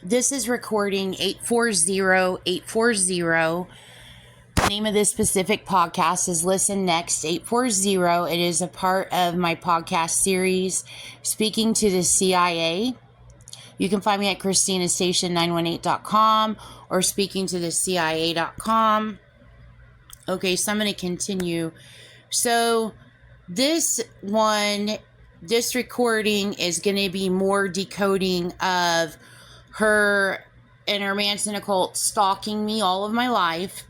This is recording 840-840. The name of this specific podcast is Listen Next 840. It is a part of my podcast series, Speaking to the CIA. You can find me at ChristinaStation918.com or SpeakingToTheCIA.com. Okay, so I'm going to continue. So this recording is going to be more decoding of her and her Manson occult stalking me all of my life,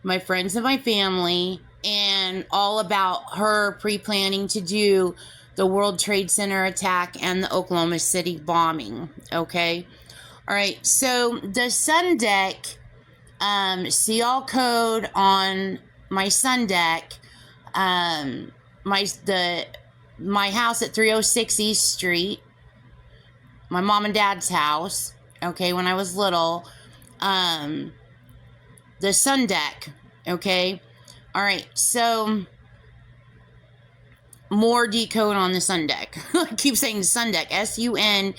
my friends and my family, and all about her pre-planning to do the World Trade Center attack and the Oklahoma City bombing. Okay. All right. So the Sun Deck, see all code on my Sun Deck, my house at 306 East Street, my mom and dad's house, okay, when I was little, the Sun Deck, okay. All right, so more decode on the Sun Deck. I keep saying Sun Deck, Sundeck,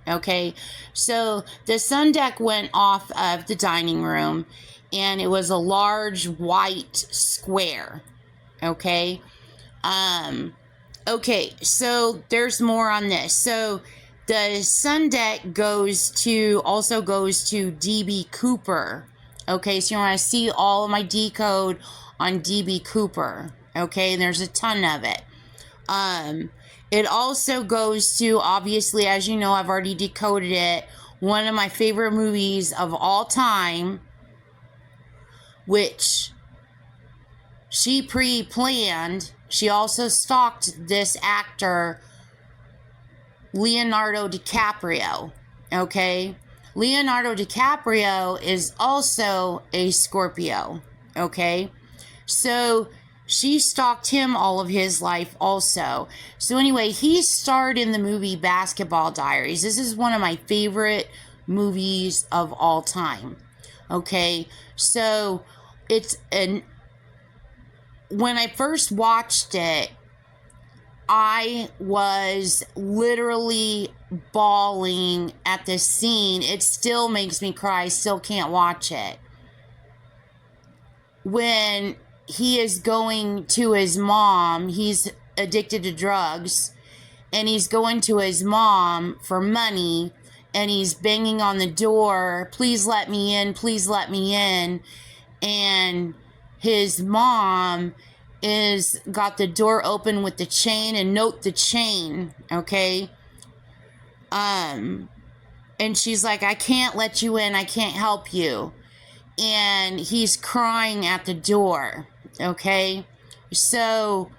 okay. So the Sun Deck went off of the dining room, and it was a large white square, okay. Okay, so there's more on this. So the Sun Deck also goes to DB Cooper. Okay, so you want to see all of my decode on DB Cooper. Okay, and there's a ton of it. It also goes to, obviously, as you know, I've already decoded it, one of my favorite movies of all time, which she pre-planned. She also stalked this actor, Leonardo DiCaprio, okay? Leonardo DiCaprio is also a Scorpio, okay? So she stalked him all of his life also. So anyway, he starred in the movie Basketball Diaries. This is one of my favorite movies of all time, okay? So when I first watched it, I was literally bawling at this scene. It still makes me cry. I still can't watch it. When he is going to his mom, he's addicted to drugs, and he's going to his mom for money, and he's banging on the door, please let me in, please let me in, and his mom is got the door open with the chain, and note the chain, okay? And she's like, I can't let you in, I can't help you. And he's crying at the door, okay? So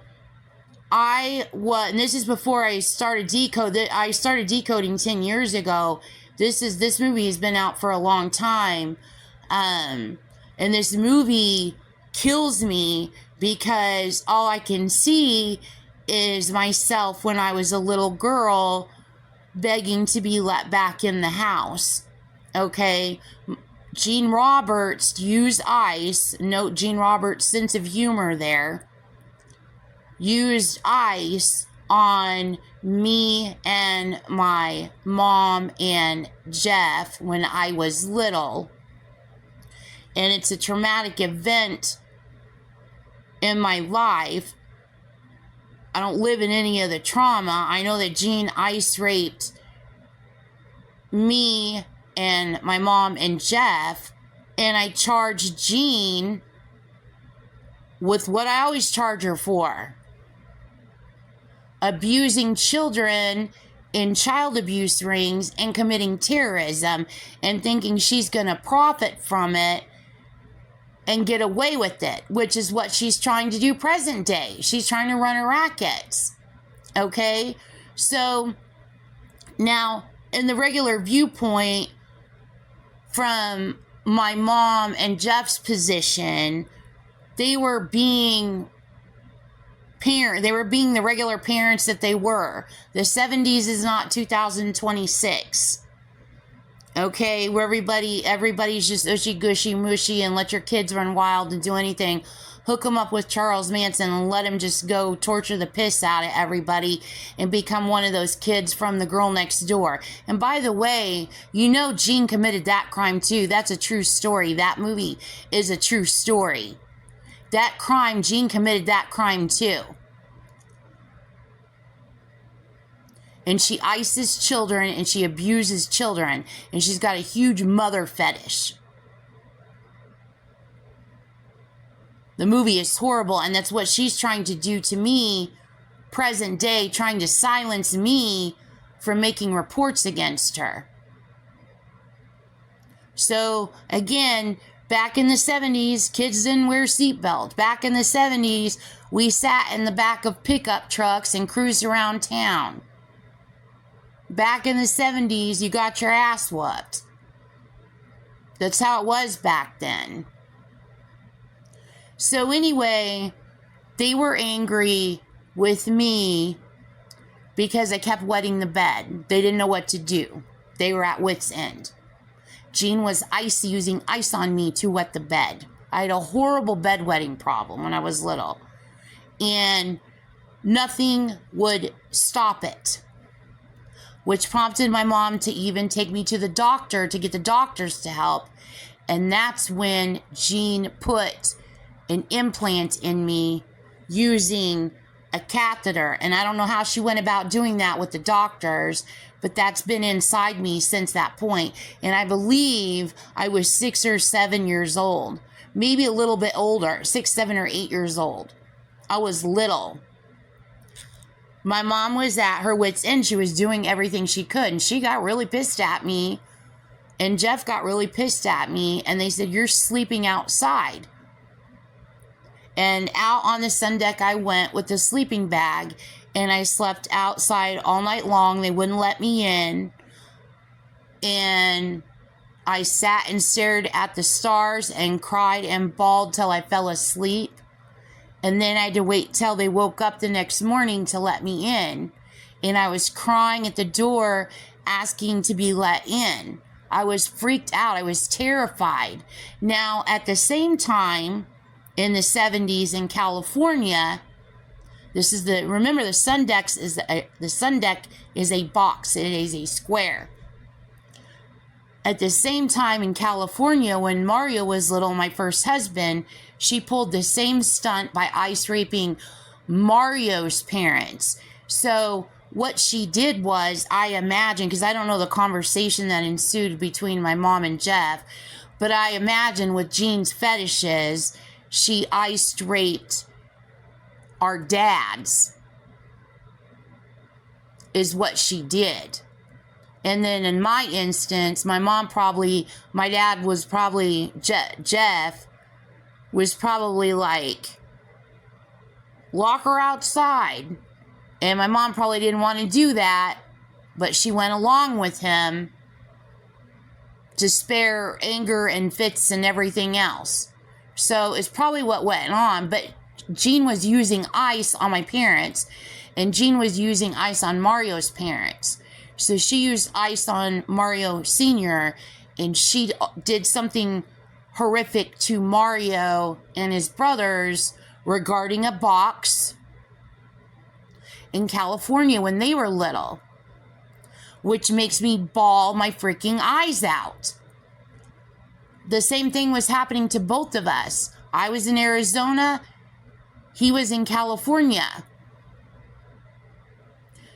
and this is before I started I started decoding 10 years ago. This movie has been out for a long time. And this movie kills me because all I can see is myself when I was a little girl begging to be let back in the house. Okay? Gene Roberts used ice. Note Gene Roberts' sense of humor there. Used ice on me and my mom and Jeff when I was little. And it's a traumatic event in my life. I don't live in any of the trauma. I know that Gene ice raped me and my mom and Jeff, and I charged Gene with what I always charge her for: abusing children in child abuse rings and committing terrorism, and thinking she's going to profit from it and get away with it, which is what she's trying to do present day. She's trying to run her rackets. Okay? So now, in the regular viewpoint, from my mom and Jeff's position, they were being the regular parents that they were. The 70s is not 2026. Okay, where everybody's just ushy gushy mushy and let your kids run wild and do anything. hook him up with Charles Manson and let him just go torture the piss out of everybody and become one of those kids from The Girl Next Door. And by the way, you know Gene committed that crime too. That's a true story. That movie is a true story. That crime, Gene committed that crime too. And she ices children and she abuses children. And she's got a huge mother fetish. The movie is horrible, and that's what she's trying to do to me, present day, trying to silence me from making reports against her. So, again, back in the 70s, kids didn't wear seatbelts. Back in the 70s, we sat in the back of pickup trucks and cruised around town. Back in the 70s, you got your ass whooped. That's how it was back then. So anyway, they were angry with me because I kept wetting the bed. They didn't know what to do. They were at wit's end. Gene was using ice on me to wet the bed. I had a horrible bedwetting problem when I was little. And nothing would stop it. Which prompted my mom to even take me to the doctor to get the doctors to help. And that's when Gene put an implant in me using a catheter. And I don't know how she went about doing that with the doctors, but that's been inside me since that point. And I believe I was 6 or 7 years old, maybe a little bit older, 6, 7, or 8 years old. I was little. My mom was at her wit's end. She was doing everything she could, and she got really pissed at me. And Jeff got really pissed at me, and they said, "You're sleeping outside." And out on the sun deck I went with the sleeping bag, and I slept outside all night long. They wouldn't let me in. And I sat and stared at the stars and cried and bawled till I fell asleep. And then I had to wait till they woke up the next morning to let me in. And I was crying at the door, asking to be let in. I was freaked out. I was terrified. Now, at the same time, in the 70s in California, remember the sun deck is a box. It is a square. At the same time in California, when Mario was little, my first husband, she pulled the same stunt by ice raping Mario's parents. So what she did was, I imagine, because I don't know the conversation that ensued between my mom and Jeff, but I imagine with Gene's fetishes, she ice raped our dads, is what she did. And then in my instance, my dad was probably, Jeff was probably like, lock her outside. And my mom probably didn't want to do that, but she went along with him to spare anger and fits and everything else. So it's probably what went on. But Gene was using ice on my parents, and Gene was using ice on Mario's parents. So she used ice on Mario Sr., and she did something horrific to Mario and his brothers regarding a box in California when they were little, which makes me bawl my freaking eyes out. The same thing was happening to both of us. I was in Arizona, he was in California.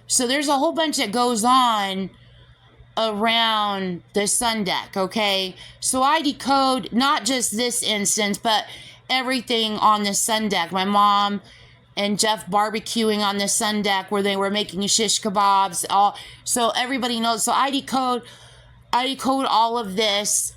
So there's a whole bunch that goes on around the sun deck, okay? So I decode not just this instance, but everything on the sun deck. My mom and Jeff barbecuing on the sun deck where they were making shish kebabs. So everybody knows. So I decode all of this.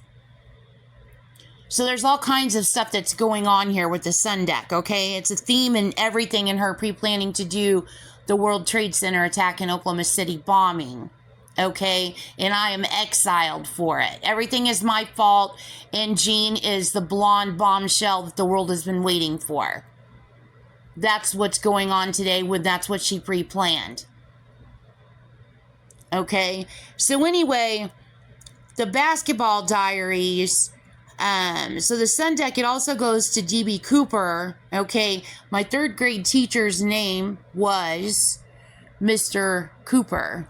So there's all kinds of stuff that's going on here with the sun deck, okay? It's a theme in everything in her pre-planning to do the World Trade Center attack in Oklahoma City bombing, okay? And I am exiled for it. Everything is my fault, and Gene is the blonde bombshell that the world has been waiting for. That's what's going on today. That's what she pre-planned. Okay? So anyway, the Basketball Diaries, So the Sun Deck, it also goes to D.B. Cooper. Okay, my third grade teacher's name was Mr. Cooper.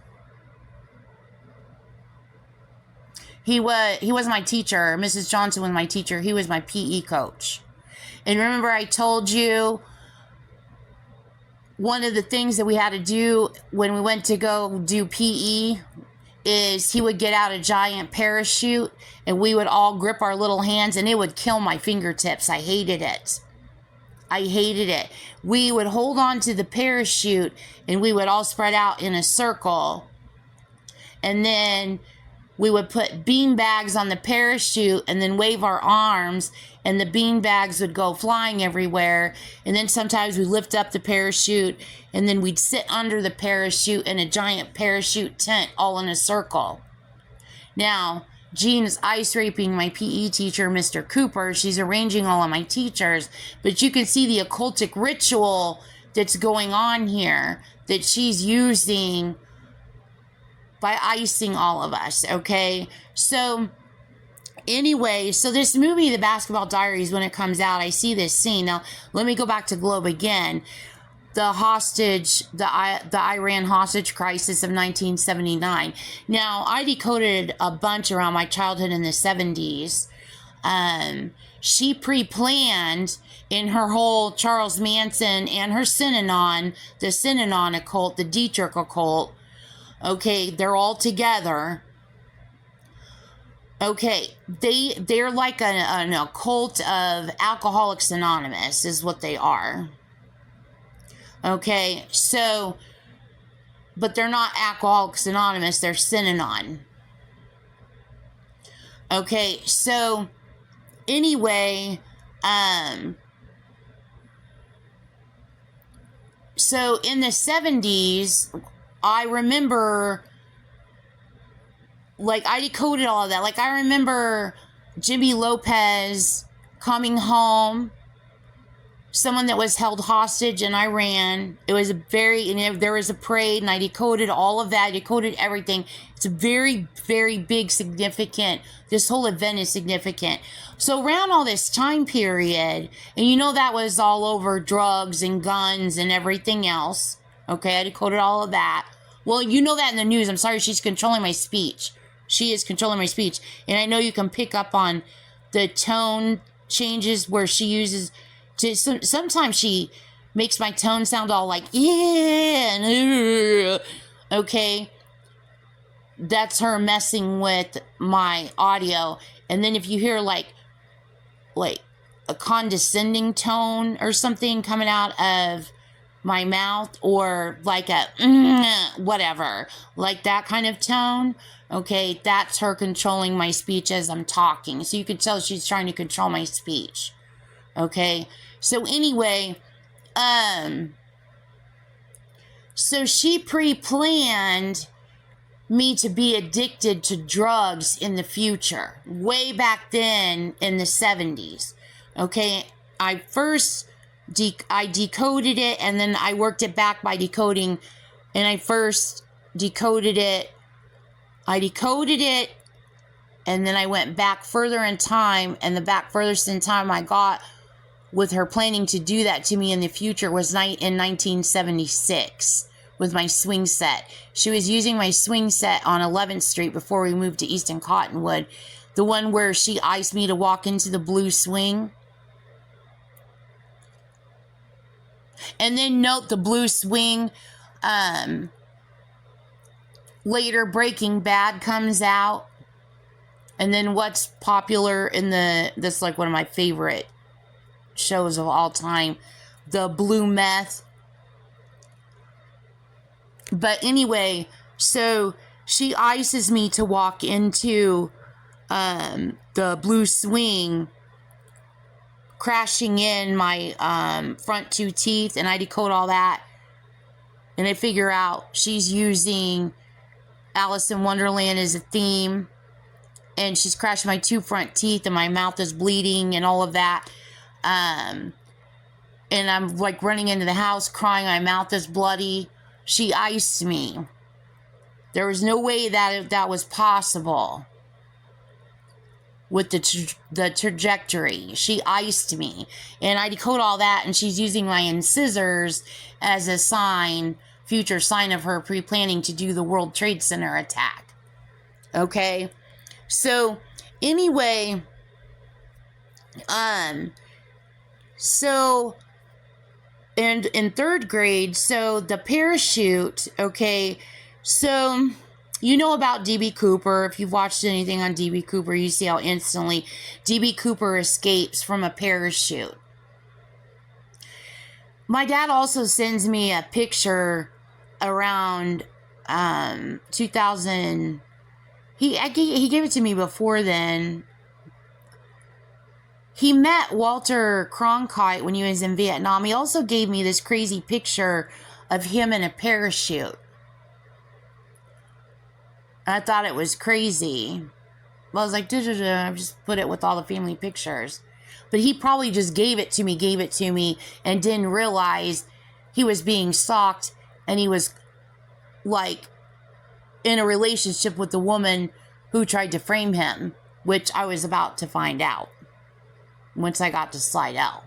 He was my teacher. Mrs. Johnson was my teacher. He was my PE coach. And remember I told you one of the things that we had to do when we went to go do PE is he would get out a giant parachute and we would all grip our little hands and it would kill my fingertips. I hated it. I hated it. We would hold on to the parachute and we would all spread out in a circle. And then we would put bean bags on the parachute and then wave our arms and the bean bags would go flying everywhere. And then sometimes we'd lift up the parachute and then we'd sit under the parachute in a giant parachute tent all in a circle. Now, Jean is ice raping my PE teacher, Mr. Cooper. She's arranging all of my teachers. But you can see the occultic ritual that's going on here that she's using by icing all of us, okay? So anyway, so this movie, The Basketball Diaries, when it comes out, I see this scene. Now, let me go back to Globe again. The Iran hostage crisis of 1979. Now, I decoded a bunch around my childhood in the 70s. She pre-planned in her whole Charles Manson and her Synanon, the Synanon occult, the Dietrich occult. Okay, they're all together. Okay, they're like an occult of Alcoholics Anonymous is what they are. Okay, so, but they're not Alcoholics Anonymous, they're Synanon. Okay, so, anyway, so in the 70s, I remember, like, I decoded all of that. Like, I remember Jimmy Lopez coming home, someone that was held hostage in Iran. It was there was a parade, and I decoded all of that. I decoded everything. It's a very, very big, significant, this whole event is significant. So around all this time period, and you know that was all over drugs and guns and everything else. Okay, I decoded all of that. Well, you know that in the news. I'm sorry, she's controlling my speech. She is controlling my speech. And I know you can pick up on the tone changes where she uses to, sometimes she makes my tone sound all like, yeah, okay. That's her messing with my audio. And then if you hear like a condescending tone or something coming out of my mouth, or like a whatever, like that kind of tone, okay, that's her controlling my speech as I'm talking. So you can tell she's trying to control my speech. Okay, so anyway, so she pre-planned me to be addicted to drugs in the future, way back then in the 70s. Okay, I decoded it, and then I worked it back by decoding, and I first decoded it, and then I went back further in time, and the back furthest in time I got with her planning to do that to me in the future was in 1976 with my swing set. She was using my swing set on 11th Street before we moved to Easton Cottonwood, the one where she iced me to walk into the blue swing. And then note the blue swing, later Breaking Bad comes out. And then what's popular in that's like one of my favorite shows of all time, the blue meth. But anyway, so she ices me to walk into the blue swing, crashing in my front two teeth, and I decode all that, and I figure out she's using Alice in Wonderland as a theme, and she's crashing my two front teeth, and my mouth is bleeding and all of that, and I'm like running into the house crying, my mouth is bloody. She iced me. There was no way that was possible. with the trajectory. She iced me, and I decode all that, and she's using my incisors as a sign, future sign of her pre-planning to do the World Trade Center attack. Okay, so anyway, so and in third grade, so the parachute, okay, so you know about DB Cooper. If you've watched anything on DB Cooper, you see how instantly DB Cooper escapes from a parachute. My dad also sends me a picture around 2000. He gave it to me before then. He met Walter Cronkite when he was in Vietnam. He also gave me this crazy picture of him in a parachute. I thought it was crazy. Well, I was like, I just put it with all the family pictures. But he probably just gave it to me, and didn't realize he was being stalked, and he was, like, in a relationship with the woman who tried to frame him, which I was about to find out once I got to Slidell.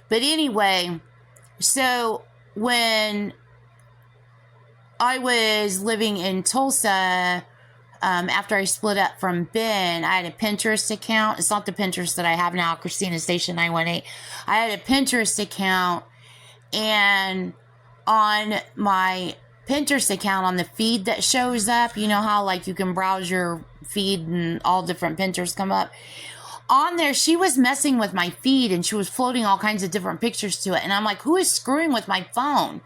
But anyway, so when I was living in Tulsa, after I split up from Ben, I had a Pinterest account. It's not the Pinterest that I have now, Christina Station 918. I had a Pinterest account, and on my Pinterest account, on the feed that shows up, you know how like you can browse your feed and all different Pinterest come up? On there, she was messing with my feed, and she was floating all kinds of different pictures to it. And I'm like, who is screwing with my phone?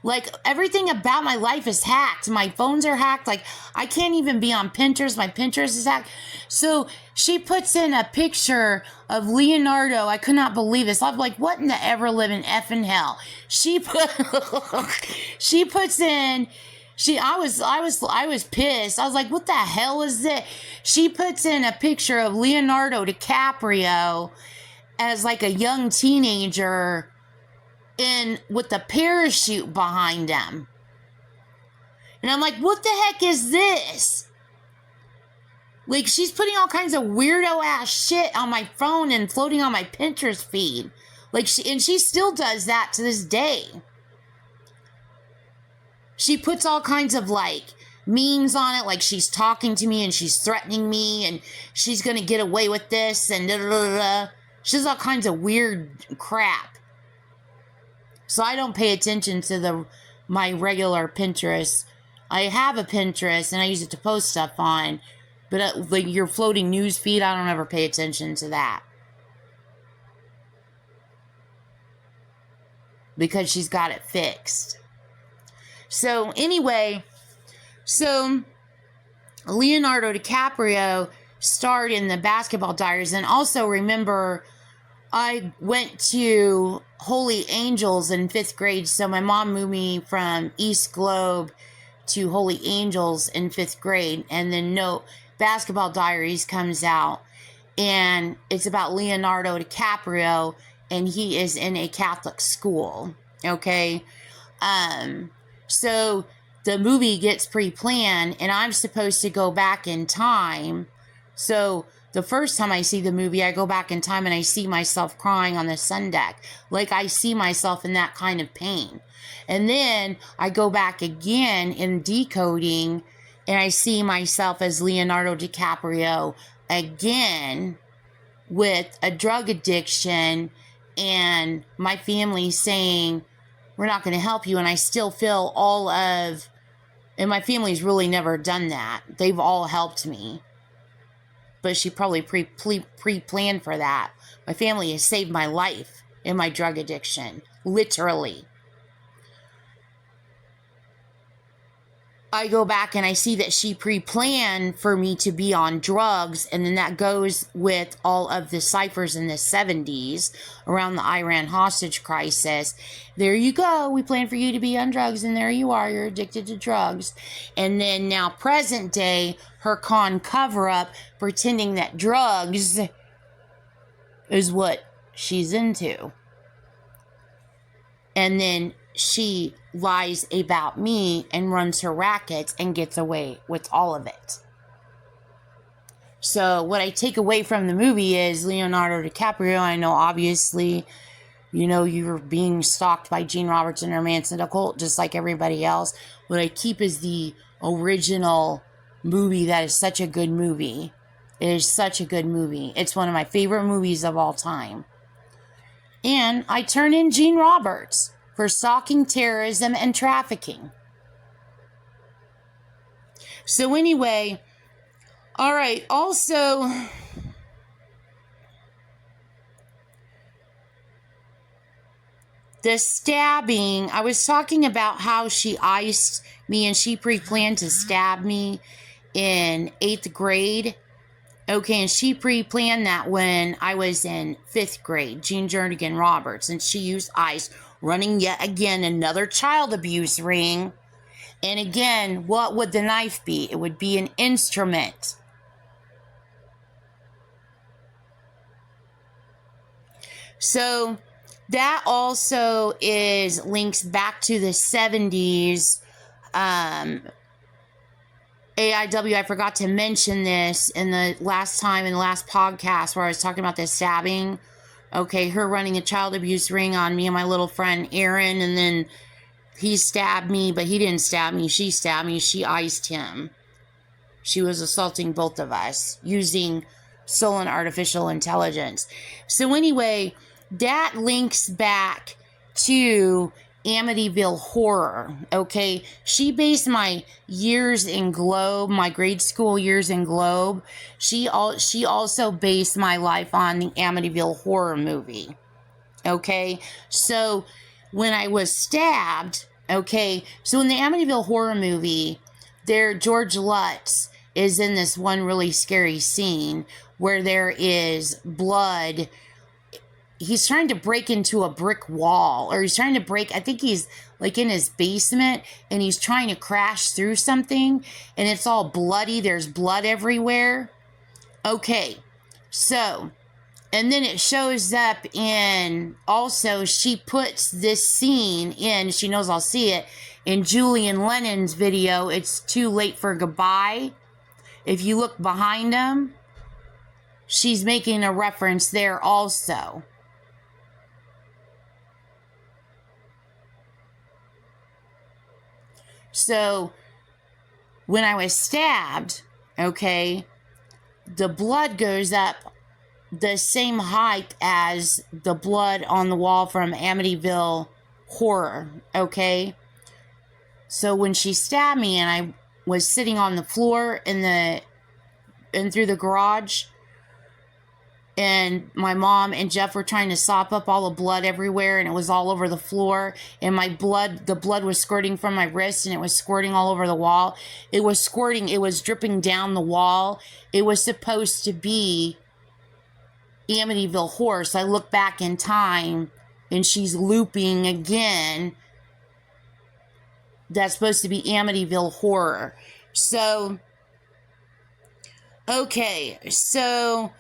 Like, everything about my life is hacked. My phones are hacked. Like, I can't even be on Pinterest. My Pinterest is hacked. So she puts in a picture of Leonardo. I could not believe this. I'm like, what in the ever-living effing hell? She puts in... I was pissed. I was like, what the hell is this? She puts in a picture of Leonardo DiCaprio as like a young teenager with the parachute behind him. And I'm like, what the heck is this? Like, she's putting all kinds of weirdo ass shit on my phone and floating on my Pinterest feed. Like, she still does that to this day. She puts all kinds of, like, memes on it, like she's talking to me and she's threatening me and she's gonna get away with this and da da da da. She does all kinds of weird crap. So I don't pay attention to my regular Pinterest. I have a Pinterest and I use it to post stuff on, but like your floating news feed, I don't ever pay attention to that. Because she's got it fixed. So anyway, Leonardo DiCaprio starred in the Basketball Diaries. And also remember, I went to Holy Angels in 5th grade. So my mom moved me from East Globe to Holy Angels in 5th grade. And then Basketball Diaries comes out. And it's about Leonardo DiCaprio. And he is in a Catholic school. Okay? So the movie gets pre-planned, and I'm supposed to go back in time. So the first time I see the movie, I go back in time and I see myself crying on the sun deck. Like, I see myself in that kind of pain. And then I go back again in decoding, and I see myself as Leonardo DiCaprio again with a drug addiction and my family saying, we're not going to help you. And I still feel and my family's really never done that. They've all helped me. But she probably pre-planned for that. My family has saved my life in my drug addiction. Literally. I go back and I see that she pre-planned for me to be on drugs, and then that goes with all of the ciphers in the 70s around the Iran hostage crisis. There you go. We planned for you to be on drugs, and there you are. You're addicted to drugs. And then now present day, her con cover-up, pretending that drugs is what she's into. And then she lies about me and runs her rackets and gets away with all of it. So what I take away from the movie is Leonardo DiCaprio. I know, obviously, you know, you're being stalked by Gene Roberts and her Manson occult, just like everybody else. What I keep is the original movie that is such a good movie. It is such a good movie. It's one of my favorite movies of all time. And I turn in Gene Roberts for stalking, terrorism, and trafficking. So anyway, all right, also, the stabbing, I was talking about how she iced me and she pre-planned to stab me in 8th grade. Okay, and she pre-planned that when I was in 5th grade, Jean Jernigan Roberts, and she used ice, running yet again another child abuse ring. And again, what would the knife be? It would be an instrument. So that also links back to the 70s. AIW, I forgot to mention this in the last podcast where I was talking about this stabbing. Okay, her running a child abuse ring on me and my little friend Aaron, and then he stabbed me, but he didn't stab me. She stabbed me. She iced him. She was assaulting both of us using stolen artificial intelligence. So anyway, that links back to Amityville Horror, okay? She based my years in Globe, my grade school years in Globe. She also based my life on the Amityville Horror movie, okay? So when I was stabbed, okay, so in the Amityville Horror movie, George Lutz is in this one really scary scene where there is blood. He's trying to break into a brick wall, or he's trying to break, I think he's like in his basement, and he's trying to crash through something, and it's all bloody. There's blood everywhere. Okay, so, and then it shows up in, also, she puts this scene in, she knows I'll see it, in Julian Lennon's video, It's Too Late for Goodbye. If you look behind him, she's making a reference there also. So, when I was stabbed, okay, the blood goes up the same height as the blood on the wall from Amityville Horror, okay? So, when she stabbed me and I was sitting on the floor in through the garage, and my mom and Jeff were trying to sop up all the blood everywhere, and it was all over the floor, and the blood was squirting from my wrist, and it was squirting all over the wall. It was squirting, it was dripping down the wall. It was supposed to be Amityville Horror. So I look back in time, and she's looping again. That's supposed to be Amityville Horror. So, okay, so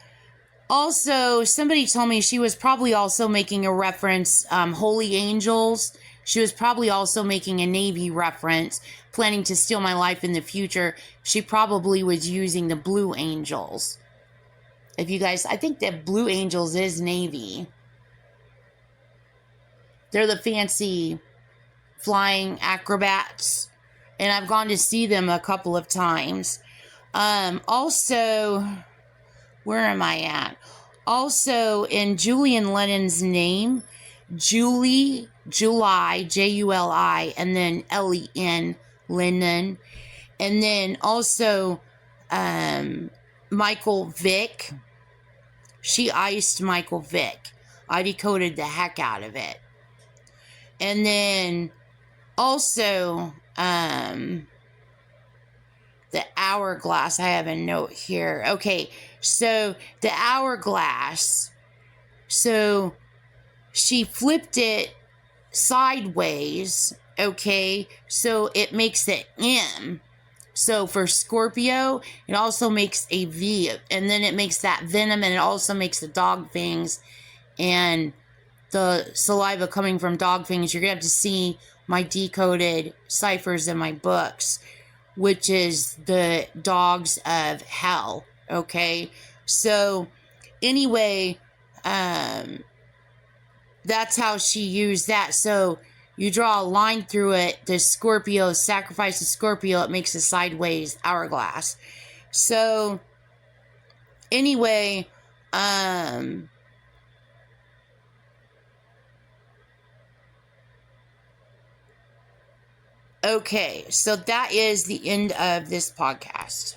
also, somebody told me she was probably also making a reference, Holy Angels. She was probably also making a Navy reference, planning to steal my life in the future. She probably was using the Blue Angels. If you guys, I think that Blue Angels is Navy. They're the fancy flying acrobats, and I've gone to see them a couple of times. Also, where am I at? Also, in Julian Lennon's name, Julie, Juli, and then Len, Lennon. And then also, Michael Vick. She iced Michael Vick. I decoded the heck out of it. And then also, the hourglass. I have a note here. Okay, so the hourglass. So she flipped it sideways. Okay, so it makes the M. So for Scorpio, it also makes a V, and then it makes that venom, and it also makes the dog fangs and the saliva coming from dog fangs, you're going to have to see my decoded ciphers in my books, which is the dogs of hell. Okay. So anyway, that's how she used that. So you draw a line through it. The Scorpio, sacrifice the Scorpio, it makes a sideways hourglass. So anyway, okay, so that is the end of this podcast.